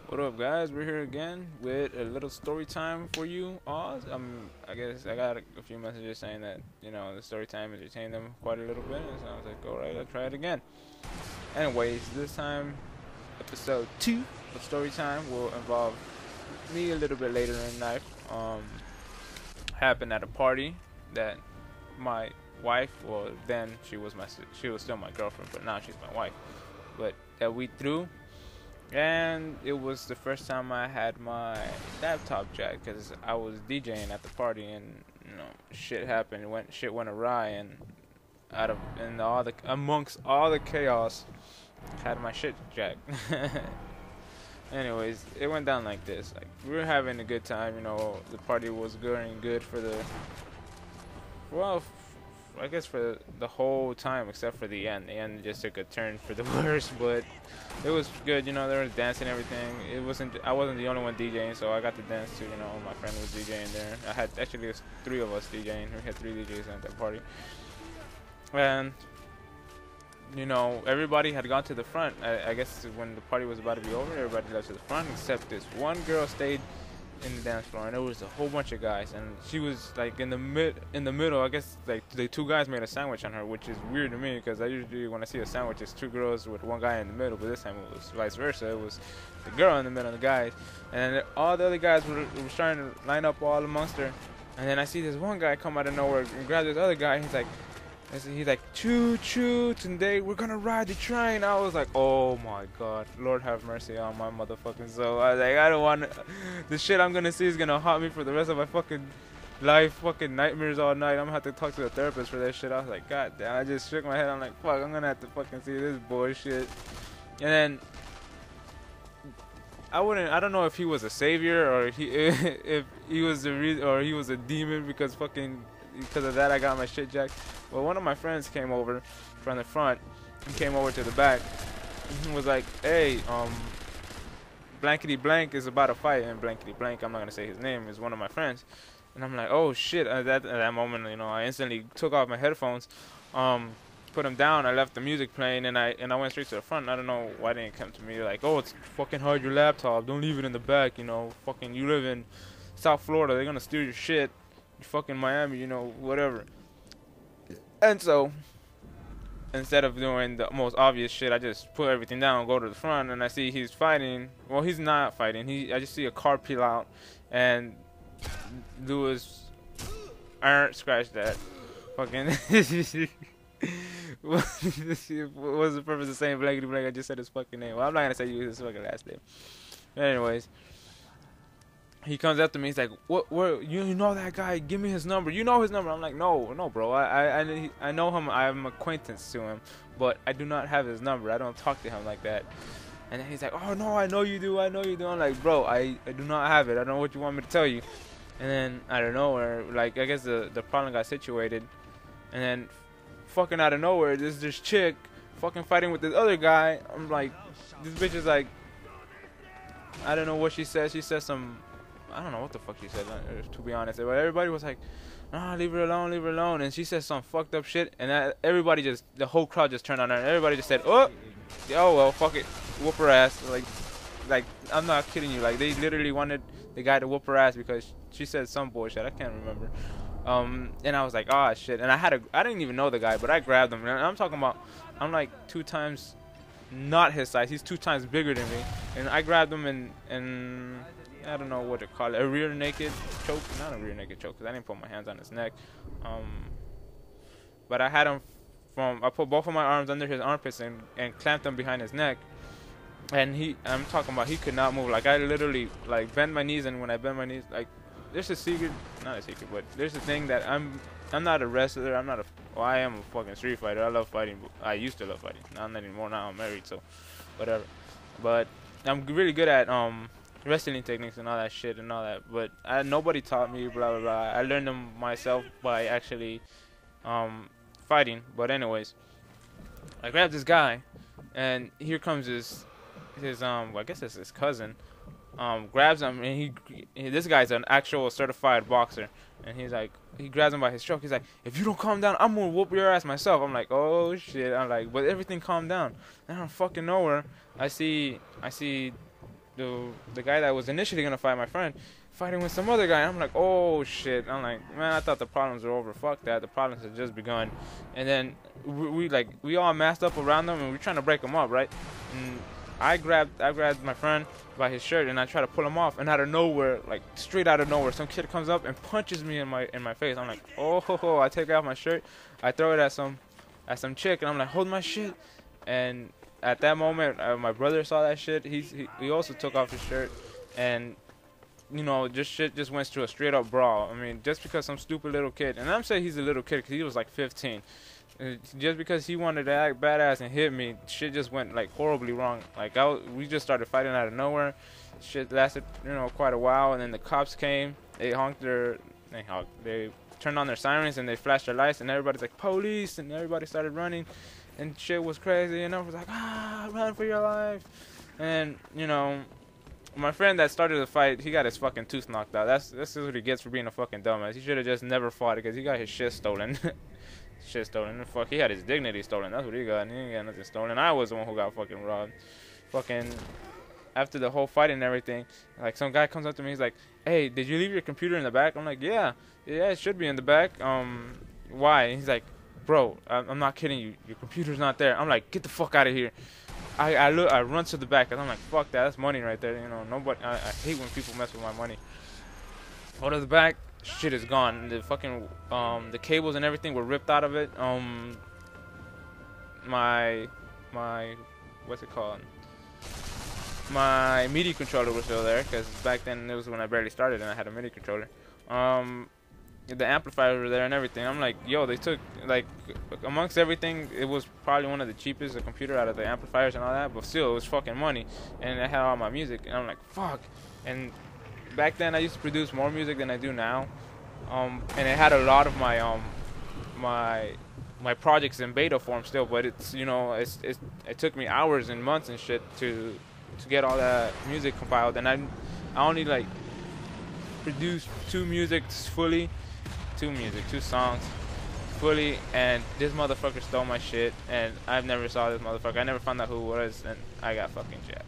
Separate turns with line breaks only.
What up, guys? We're here again with a little story time for you all. I guess I got a few messages saying that the story time entertained them quite a little bit, and so I was like, all right, I'll try it again. Anyways, this time, episode 2 of story time will involve me a little bit later in life. Happened at a party that my wife, well, then she was still my girlfriend, but now she's my wife. But that we threw. And it was the first time I had my laptop jack because I was DJing at the party, and shit happened. Shit went awry, and amongst all the chaos, had my shit jack. Anyways, it went down like this. Like, we were having a good time. The party was going good for the well, I guess for the whole time except for the end. The end just took a turn for the worse, but it was good. There was dancing and everything. I wasn't the only one DJing, so I got to dance too. My friend was DJing there. I had actually there's 3 of us DJing. We had 3 DJs at that party, and everybody had gone to the front. I guess when the party was about to be over, everybody left to the front except this one girl stayed in the dance floor, and there was a whole bunch of guys, and she was like in the middle. I guess like the 2 guys made a sandwich on her, which is weird to me because I usually when I see a sandwich it's 2 girls with 1 guy in the middle, but this time it was vice versa. It was the girl in the middle of the guys, and then all the other guys were trying to line up all amongst her, and then I see this one guy come out of nowhere and grab this other guy, and he's like, choo choo, today we're gonna ride the train. I was like, oh my god, Lord have mercy on my motherfucking soul. I was like, I don't want the shit I'm gonna see is gonna haunt me for the rest of my fucking life, fucking nightmares all night. I'm gonna have to talk to a therapist for that shit. I was like, god damn, I just shook my head. I'm like, fuck, I'm gonna have to fucking see this bullshit. And then I don't know if he was a savior or if he was the reason or he was a demon because of that I got my shit jacked. Well, one of my friends came over from the front and came over to the back and was like, hey, blankety blank is about to fight, and blankety blank, I'm not gonna say his name, is one of my friends. And I'm like, oh shit. At that moment, I instantly took off my headphones, put them down, I left the music playing, and I went straight to the front. I don't know why they didn't come to me like, oh, it's fucking hard your laptop, don't leave it in the back, fucking you live in South Florida, they're gonna steal your shit. Fucking Miami, whatever. And so, instead of doing the most obvious shit, I just put everything down, go to the front, and I see he's fighting. Well, he's not fighting. I just see a car peel out, and do his scratch that. Fucking. What was the purpose of saying blankety blank? I just said his fucking name. Well, I'm not gonna say his fucking last name. Anyways. He comes up to me. He's like, "What? Where? You know that guy? Give me his number. You know his number." I'm like, "No, bro. I know him. I'm acquaintance to him, but I do not have his number. I don't talk to him like that." And then he's like, "Oh no, I know you do. I know you do." I'm like, "Bro, I do not have it. I don't know what you want me to tell you." And then I don't know where. Like, I guess the problem got situated, and then fucking out of nowhere, there's this chick fucking fighting with this other guy. I'm like, this bitch is like, I don't know what she said. She said some. I don't know what the fuck she said, to be honest. But everybody was like, leave her alone, leave her alone. And she said some fucked up shit. And the whole crowd just turned on her. And everybody just said, oh well, fuck it. Whoop her ass. Like, I'm not kidding you. Like, they literally wanted the guy to whoop her ass because she said some bullshit. I can't remember. And I was like, oh, shit. And I didn't even know the guy, but I grabbed him. And I'm talking about, I'm like 2 times not his size. He's 2 times bigger than me. And I grabbed him and I don't know what to call it, a rear naked choke, not a rear naked choke, because I didn't put my hands on his neck, but I had him I put both of my arms under his armpits and clamped them behind his neck, and I'm talking about he could not move. Like, I literally, like, bent my knees, and when I bent my knees, like, there's a secret, not a secret, but there's a thing that I'm not a wrestler, I am a fucking street fighter. I love fighting. I used to love fighting, not anymore. Now I'm married, so whatever, but I'm really good at wrestling techniques and all that shit and all that, but nobody taught me, blah blah blah. I learned them myself by actually fighting. But anyways, I grabbed this guy, and here comes his I guess it's his cousin, grabs him, and this guy's an actual certified boxer, and he grabs him by his throat. He's like, if you don't calm down, I'm gonna whoop your ass myself. I'm like, oh shit. I'm like, but everything calmed down. And out of fucking nowhere, I see the guy that was initially gonna fight my friend fighting with some other guy. I'm like, oh shit. I'm like, man, I thought the problems were over. Fuck that. The problems had just begun. And then we all masked up around them and we're trying to break them up, right? And I grabbed my friend by his shirt and I try to pull him off, and out of nowhere, like straight out of nowhere, some kid comes up and punches me in my face. I'm like, oh ho ho. I take off my shirt, I throw it at some chick, and I'm like, hold my shit. And at that moment, my brother saw that shit. He also took off his shirt, and you know, shit just went to a straight up brawl. I mean, just because some stupid little kid, and I'm saying he's a little kid because he was like 15, just because he wanted to act badass and hit me, shit just went like horribly wrong. Like we just started fighting out of nowhere. Shit lasted, you know, quite a while, and then the cops came. They turned on their sirens and they flashed their lights, and everybody's like, police, and everybody started running, and shit was crazy, and I was like, run for your life. And you know, my friend that started the fight, he got his fucking tooth knocked out. That's what he gets for being a fucking dumbass. He should have just never fought because he got his shit stolen. Shit stolen. Fuck, he had his dignity stolen. That's what he got. And he ain't got nothing stolen. I was the one who got fucking robbed. Fucking after the whole fight and everything, like some guy comes up to me. He's like, "Hey, did you leave your computer in the back?" I'm like, "Yeah, it should be in the back. Why?" And he's like, "Bro, I'm not kidding you. Your computer's not there." I'm like, "Get the fuck out of here." I run to the back, and I'm like, "Fuck that. That's money right there." You know, nobody. I hate when people mess with my money. Go to the back. Shit is gone. The fucking the cables and everything were ripped out of it. My what's it called? My MIDI controller was still there because back then it was when I barely started and I had a MIDI controller. The amplifiers were there and everything. I'm like, yo, they took, like, amongst everything, it was probably one of the cheapest, the computer, out of the amplifiers and all that, but still, it was fucking money, and I had all my music, and I'm like, fuck. And back then I used to produce more music than I do now, and it had a lot of my my projects in beta form still, but it's, you know, it took me hours and months and shit to get all that music compiled, and I only like produced two songs fully, and this motherfucker stole my shit, and I've never saw this motherfucker. I never found out who it was, and I got fucking jacked.